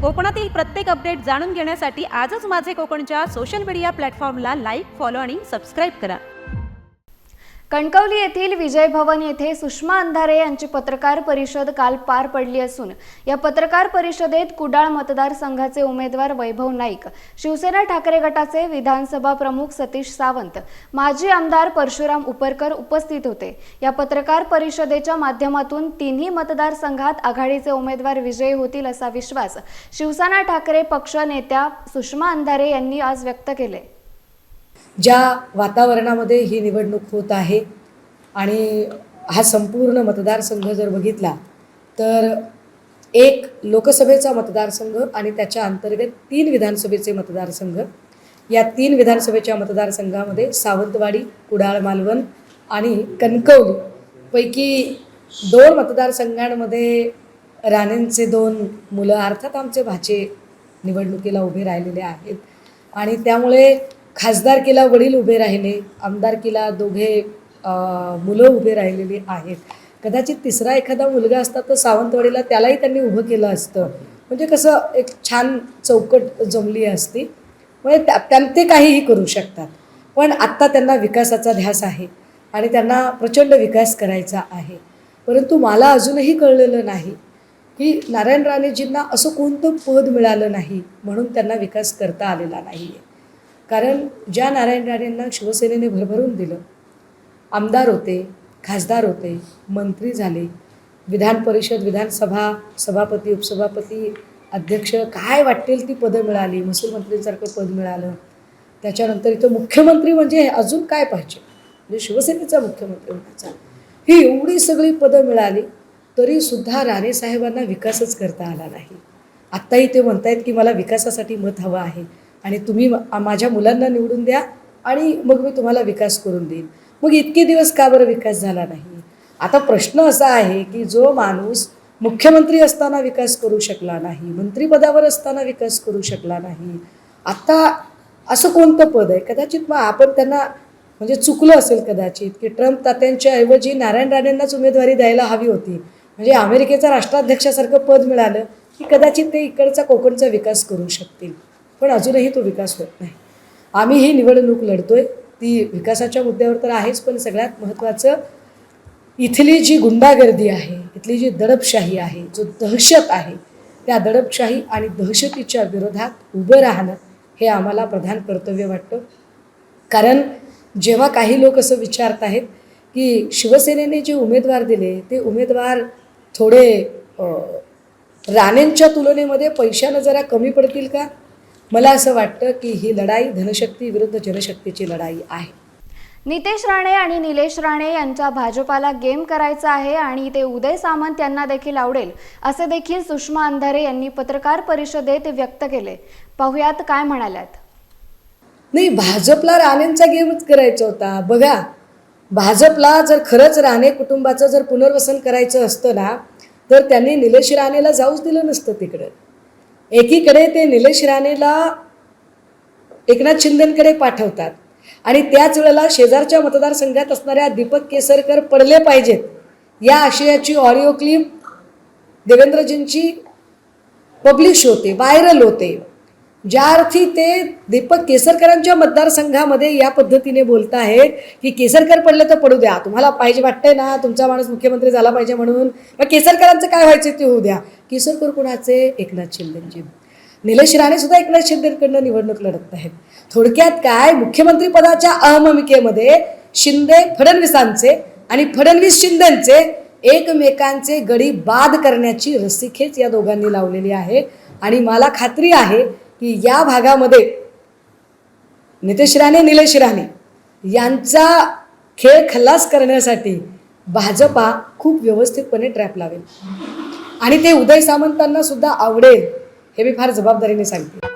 कोकणातील प्रत्येक अपडेट जाणून घेण्यासाठी आजच माझे कोकणच्या सोशल मीडिया प्लॅटफॉर्मला लाईक, फॉलो आणि सबस्क्राईब करा। कणकवली येथील विजय भवन येथे सुषमा अंधारे यांची पत्रकार परिषद काल पार पडली असून या पत्रकार परिषदेत कुडाळ मतदारसंघाचे उमेदवार वैभव नाईक, शिवसेना ठाकरे गटाचे विधानसभा प्रमुख सतीश सावंत, माजी आमदार परशुराम उपरकर उपस्थित होते। या पत्रकार परिषदेच्या माध्यमातून तिन्ही मतदारसंघात आघाडीचे उमेदवार विजयी होतील असा विश्वास शिवसेना ठाकरे पक्ष नेत्या सुषमा अंधारे यांनी आज व्यक्त केले। ज्या वातावरणामध्ये ही निवडणूक होत आहे आणि हा संपूर्ण मतदारसंघ जर बघितला तर एक लोकसभेचा मतदारसंघ आणि त्याच्या अंतर्गत 3 विधानसभेचे मतदारसंघ, या 3 विधानसभेच्या मतदारसंघामध्ये सावंतवाडी, कुडाळ मालवण आणि कणकवली पैकी 2 मतदारसंघांमध्ये राणेंचे 2 मुलं अर्थात आमचे भाचे निवडणुकीला उभे राहिलेले आहेत आणि त्यामुळे खासदारकीला वडील उभे राहिले, आमदारकीला दोघे मुलं उभे राहिलेली आहेत। कदाचित तिसरा एखादा मुलगा असता तर सावंतवाडीला त्यालाही त्यांनी उभं केलं असतं, म्हणजे कसं एक छान चौकट जमली असती। म्हणजे ते काहीही करू शकतात, पण आत्ता त्यांना विकासाचा ध्यास आहे आणि त्यांना प्रचंड विकास करायचा आहे। परंतु मला अजूनही कळलेलं नाही की नारायण राणेजींना असं कोणतं पद मिळालं नाही म्हणून त्यांना विकास करता आलेला नाही आहे। कारण ज्या नारायण राणेंना शिवसेनेने भरभरून दिलं, आमदार होते, खासदार होते, मंत्री झाले, विधान परिषद, विधानसभा, सभापती, उपसभापती, अध्यक्ष, काय वाटेल ती पदं मिळाली, महसूल मंत्रीसारखं पद मिळालं, त्याच्यानंतर इथं मुख्यमंत्री म्हणजे अजून काय पाहिजे, म्हणजे शिवसेनेचा मुख्यमंत्री होण्याचा, ही एवढी सगळी पदं मिळाली तरीसुद्धा राणेसाहेबांना विकासच करता आला नाही। आत्ताही ते म्हणतायत की मला विकासासाठी मत हवं आहे आणि तुम्ही माझ्या मुलांना निवडून द्या आणि मग मी तुम्हाला विकास करून देईन। मग इतके दिवस का बरं विकास झाला नाही? आता प्रश्न असा आहे की जो माणूस मुख्यमंत्री असताना विकास करू शकला नाही, मंत्रिपदावर असताना विकास करू शकला नाही, आता असं कोणतं पद आहे? कदाचित मग आपण त्यांना म्हणजे चुकलं असेल कदाचित की ट्रम्प तात्यांच्या ऐवजी नारायण राणेंनाच उमेदवारी द्यायला हवी होती, म्हणजे अमेरिकेचा राष्ट्राध्यक्षासारखं पद मिळालं की कदाचित ते इकडचा कोकणचा विकास करू शकतील, पण अजूनही तो विकास होत नाही। आम्ही ही निवडणूक लढतोय ती विकासाच्या मुद्द्यावर तर आहेच, पण सगळ्यात महत्त्वाचं इथली जी गुंडागर्दी आहे, इथली जी दडपशाही आहे, जो दहशत आहे, त्या दडपशाही आणि दहशतीच्या विरोधात उभं राहणं हे आम्हाला प्रधान कर्तव्य वाटतं। कारण जेव्हा काही लोक असं विचारत आहेत की शिवसेनेने जे उमेदवार दिले ते उमेदवार थोडे राणेंच्या तुलनेमध्ये पैशानं जरा कमी पडतील का? मला असं वाटतं की ही लढाई धनशक्ती विरुद्ध जनशक्तीची लढाई आहे। नितेश राणे आणि निलेश राणे यांचा भाजपाला गेम करायचा आहे आणि ते उदय सामंत यांना देखील आवडेल असे देखील सुषमा अंधारे यांनी पत्रकार परिषदेत व्यक्त केले। पाहुयात काय म्हणाल्यात। नाही, भाजपला राणेंचा गेमच करायचा होता। बघा, भाजपला जर खरंच राणे कुटुंबाचं जर पुनर्वसन करायचं असतं ना तर त्यांनी निलेश राणेला जाऊच दिलं नसतं तिकडं। एकीकडे ते निलेश राणेला एकनाथ शिंदेंकडे पाठवतात आणि त्याच वेळेला शेजारच्या मतदारसंघात असणाऱ्या दीपक केसरकर पडले पाहिजेत या आशयाची ऑडिओ क्लिप देवेंद्रजींची पब्लिश होते, व्हायरल होते, ज्या अर्थी ते दीपक केसरकरांच्या मतदारसंघामध्ये या पद्धतीने बोलत आहेत की केसरकर पडले तर पडू द्या, तुम्हाला पाहिजे वाटतंय ना तुमचा माणूस मुख्यमंत्री झाला पाहिजे म्हणून, मग केसरकरांचं काय व्हायचं ते होऊ द्या। केसरकर कोणाचे? एकनाथ शिंदेंचे। निलेश राणे सुद्धा एकनाथ शिंदेकडनं निवडणूक लढत आहेत। थोडक्यात काय, मुख्यमंत्री पदाच्या अहममिकेमध्ये शिंदे फडणवीसांचे आणि फडणवीस शिंदेंचे एकमेकांचे गडी बाद करण्याची रस्सीखेच या दोघांनी लावलेली आहे आणि मला खात्री आहे की या भागामध्ये नितेश राणे, निलेश राणे यांचा खेळ खल्लास करण्यासाठी भाजपा खूप व्यवस्थितपणे ट्रॅप लावेल आणि ते उदय सामंतांना सुद्धा आवडेल हे मी फार जबाबदारीने सांगते।